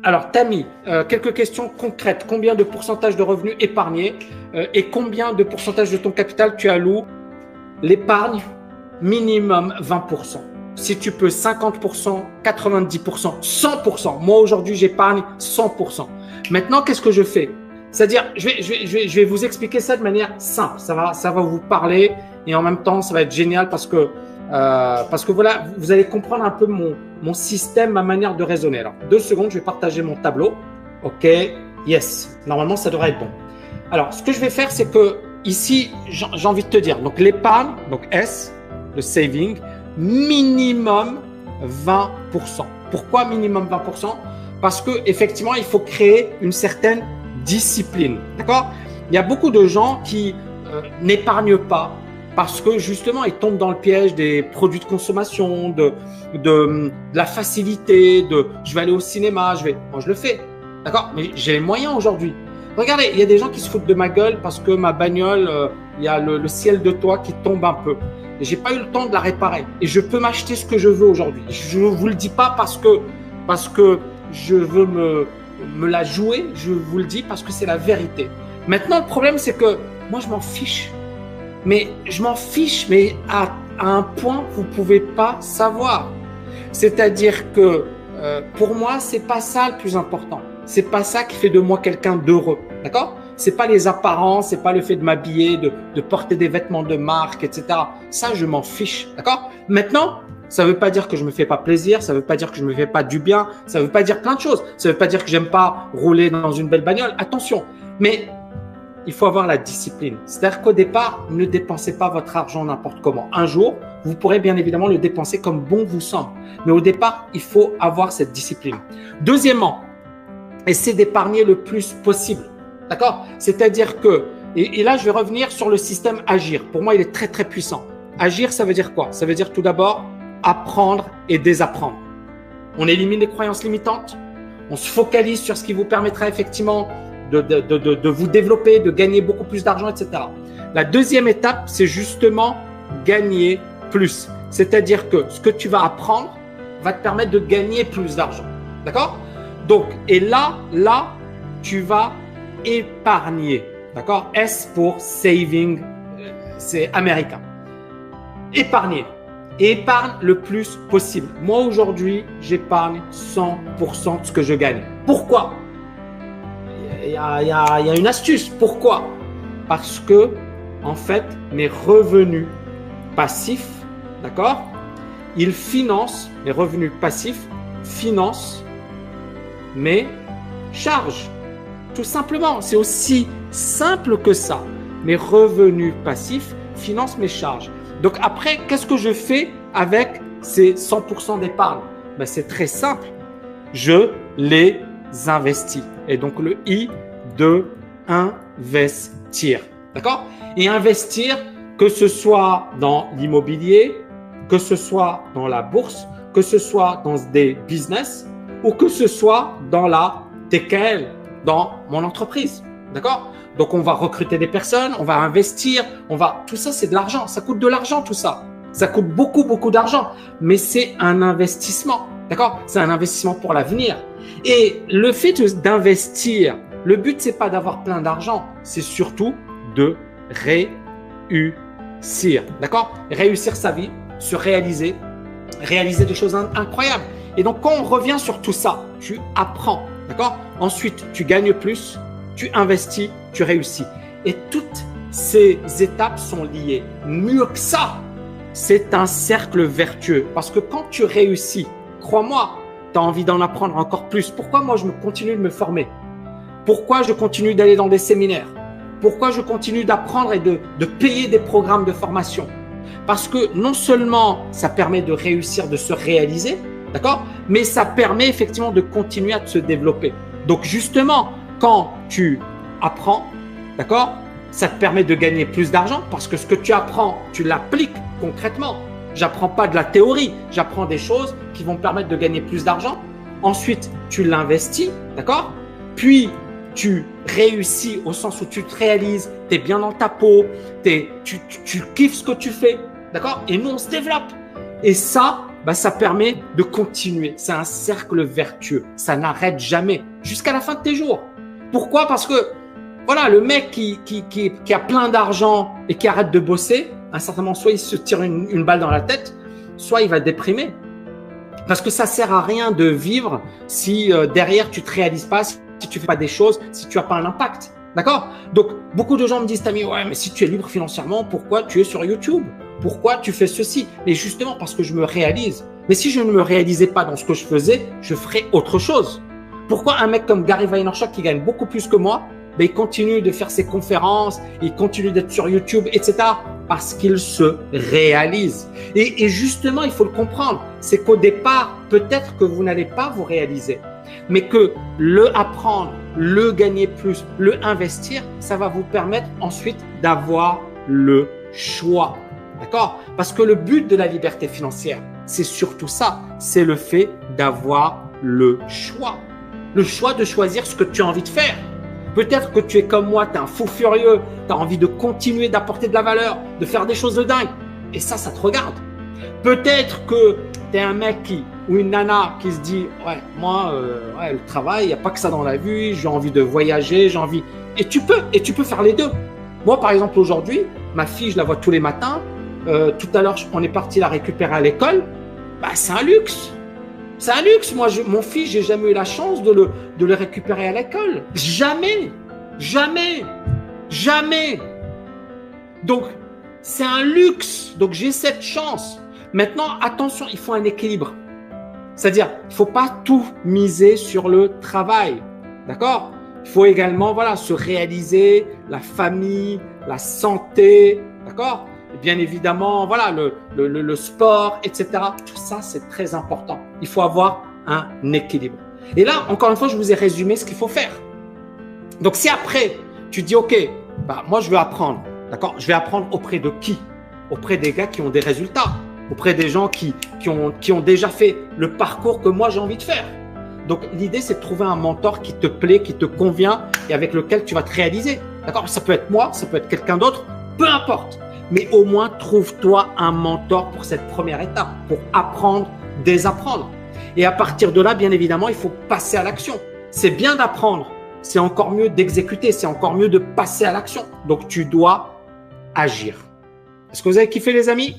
Alors, Tammy, quelques questions concrètes. Combien de pourcentage de revenus épargnés et combien de pourcentage de ton capital tu alloues l'épargne? Minimum 20%. Si tu peux 50%, 90%, 100%. Moi, aujourd'hui, j'épargne 100%. Maintenant, qu'est-ce que je fais? C'est-à-dire, je vais vous expliquer ça de manière simple. Ça va vous parler et en même temps, ça va être génial parce que voilà, vous allez comprendre un peu mon système, ma manière de raisonner. Alors, 2 secondes, je vais partager mon tableau. OK, yes. Normalement, ça devrait être bon. Alors, ce que je vais faire, c'est que ici, j'ai envie de te dire, donc l'épargne, donc S, le saving, minimum 20%. Pourquoi minimum 20%? Parce que effectivement, il faut créer une certaine discipline. D'accord? Il y a beaucoup de gens qui n'épargnent pas parce que justement, ils tombent dans le piège des produits de consommation, de la facilité, je vais aller au cinéma, moi je le fais. D'accord? Mais j'ai les moyens aujourd'hui. Regardez, il y a des gens qui se foutent de ma gueule parce que ma bagnole, il y a le ciel de toit qui tombe un peu. Et j'ai pas eu le temps de la réparer. Et je peux m'acheter ce que je veux aujourd'hui. Je ne vous le dis pas parce que je veux me la jouer. Je vous le dis parce que c'est la vérité. Maintenant, le problème, c'est que moi, je m'en fiche. Mais je m'en fiche, mais à un point que vous ne pouvez pas savoir. C'est-à-dire que pour moi, c'est pas ça le plus important. C'est pas ça qui fait de moi quelqu'un d'heureux. D'accord? C'est pas les apparences, c'est pas le fait de m'habiller, de porter des vêtements de marque, etc. Ça, je m'en fiche. D'accord? Maintenant, ça veut pas dire que je me fais pas plaisir, ça veut pas dire que je me fais pas du bien, ça veut pas dire plein de choses. Ça veut pas dire que j'aime pas rouler dans une belle bagnole. Attention. Mais il faut avoir la discipline. C'est-à-dire qu'au départ, ne dépensez pas votre argent n'importe comment. Un jour, vous pourrez bien évidemment le dépenser comme bon vous semble. Mais au départ, il faut avoir cette discipline. Deuxièmement, essayez d'épargner le plus possible. D'accord? C'est-à-dire que, et là, je vais revenir sur le système Agir. Pour moi, il est très, très puissant. Agir, ça veut dire quoi? Ça veut dire tout d'abord apprendre et désapprendre. On élimine les croyances limitantes. On se focalise sur ce qui vous permettra effectivement de vous développer, de gagner beaucoup plus d'argent, etc. La deuxième étape, c'est justement gagner plus. C'est-à-dire que ce que tu vas apprendre va te permettre de gagner plus d'argent. D'accord? Donc, et là, tu vas épargner. D'accord? S pour saving, c'est américain. Épargner. Et épargne le plus possible. Moi, aujourd'hui, j'épargne 100% de ce que je gagne. Pourquoi? Il y a une astuce. Pourquoi? Parce que, en fait, mes revenus passifs, d'accord? Ils financent, mes revenus passifs financent mes charges. Tout simplement, c'est aussi simple que ça. Mes revenus passifs financent mes charges. Donc après, qu'est-ce que je fais avec ces 100% d'épargne? Ben, c'est très simple. Je les investis. Et donc le I de investir. D'accord? Et investir, que ce soit dans l'immobilier, que ce soit dans la bourse, que ce soit dans des business ou que ce soit dans la TKL, dans mon entreprise. D'accord? Donc, on va recruter des personnes, on va investir, tout ça, c'est de l'argent. Ça coûte de l'argent, tout ça. Ça coûte beaucoup, beaucoup d'argent. Mais c'est un investissement. D'accord? C'est un investissement pour l'avenir. Et le fait d'investir, le but, c'est pas d'avoir plein d'argent. C'est surtout de réussir. D'accord? Réussir sa vie, se réaliser des choses incroyables. Et donc, quand on revient sur tout ça, tu apprends. D'accord? Ensuite, tu gagnes plus, tu investis, tu réussis. Et toutes ces étapes sont liées. Mieux que ça, c'est un cercle vertueux. Parce que quand tu réussis, crois-moi, tu as envie d'en apprendre encore plus. Pourquoi moi, je continue de me former? Pourquoi je continue d'aller dans des séminaires? Pourquoi je continue d'apprendre et de payer des programmes de formation? Parce que non seulement ça permet de réussir, de se réaliser, d'accord? Mais ça permet effectivement de continuer à se développer. Donc justement, quand tu apprends, d'accord, ça te permet de gagner plus d'argent parce que ce que tu apprends, tu l'appliques concrètement. J'apprends pas de la théorie, j'apprends des choses qui vont me permettre de gagner plus d'argent. Ensuite, tu l'investis, d'accord? Puis, tu réussis au sens où tu te réalises, tu es bien dans ta peau, tu kiffes ce que tu fais, d'accord? Et nous, on se développe. Et ça, bah, ça permet de continuer. C'est un cercle vertueux. Ça n'arrête jamais jusqu'à la fin de tes jours. Pourquoi? Parce que voilà, le mec qui a plein d'argent et qui arrête de bosser, à un certain moment, soit il se tire une balle dans la tête, soit il va déprimer. Parce que ça sert à rien de vivre si derrière tu te réalises pas, si tu fais pas des choses, si tu as pas un impact. D'accord? Donc, beaucoup de gens me disent, Tammy, ouais, mais si tu es libre financièrement, pourquoi tu es sur YouTube? Pourquoi tu fais ceci? Mais justement parce que je me réalise. Mais si je ne me réalisais pas dans ce que je faisais, je ferais autre chose. Pourquoi un mec comme Gary Vaynerchuk qui gagne beaucoup plus que moi, ben, il continue de faire ses conférences, il continue d'être sur YouTube, etc. Parce qu'il se réalise. Et justement, il faut le comprendre. C'est qu'au départ, peut-être que vous n'allez pas vous réaliser, mais que le apprendre, le gagner plus, le investir, ça va vous permettre ensuite d'avoir le choix. D'accord? Parce que le but de la liberté financière, c'est surtout ça. C'est le fait d'avoir le choix. Le choix de choisir ce que tu as envie de faire. Peut-être que tu es comme moi, tu es un fou furieux, tu as envie de continuer d'apporter de la valeur, de faire des choses de dingue. Et ça te regarde. Peut-être que tu es un mec ou une nana qui se dit « Ouais, moi, le travail, il n'y a pas que ça dans la vie, j'ai envie de voyager, j'ai envie… » Et tu peux faire les deux. Moi, par exemple, aujourd'hui, ma fille, je la vois tous les matins. Tout à l'heure, on est parti la récupérer à l'école. Bah, c'est un luxe. C'est un luxe. Moi, mon fils, j'ai jamais eu la chance de le récupérer à l'école. Jamais. Jamais. Jamais. Donc, c'est un luxe. Donc, j'ai cette chance. Maintenant, attention, il faut un équilibre. C'est-à-dire, il ne faut pas tout miser sur le travail. D'accord? Il faut également, voilà, se réaliser, la famille, la santé. D'accord? Et bien évidemment, voilà, le sport, etc. Tout ça, c'est très important. Il faut avoir un équilibre. Et là, encore une fois, je vous ai résumé ce qu'il faut faire. Donc, si après, tu dis, OK, bah, moi, je veux apprendre. D'accord? Je vais apprendre auprès de qui? Auprès des gars qui ont des résultats. Auprès des gens qui ont déjà fait le parcours que moi, j'ai envie de faire. Donc, l'idée, c'est de trouver un mentor qui te plaît, qui te convient et avec lequel tu vas te réaliser. D'accord? Ça peut être moi, ça peut être quelqu'un d'autre, peu importe. Mais au moins, trouve-toi un mentor pour cette première étape, pour apprendre, désapprendre. Et à partir de là, bien évidemment, il faut passer à l'action. C'est bien d'apprendre, c'est encore mieux d'exécuter, c'est encore mieux de passer à l'action. Donc, tu dois agir. Est-ce que vous avez kiffé, les amis?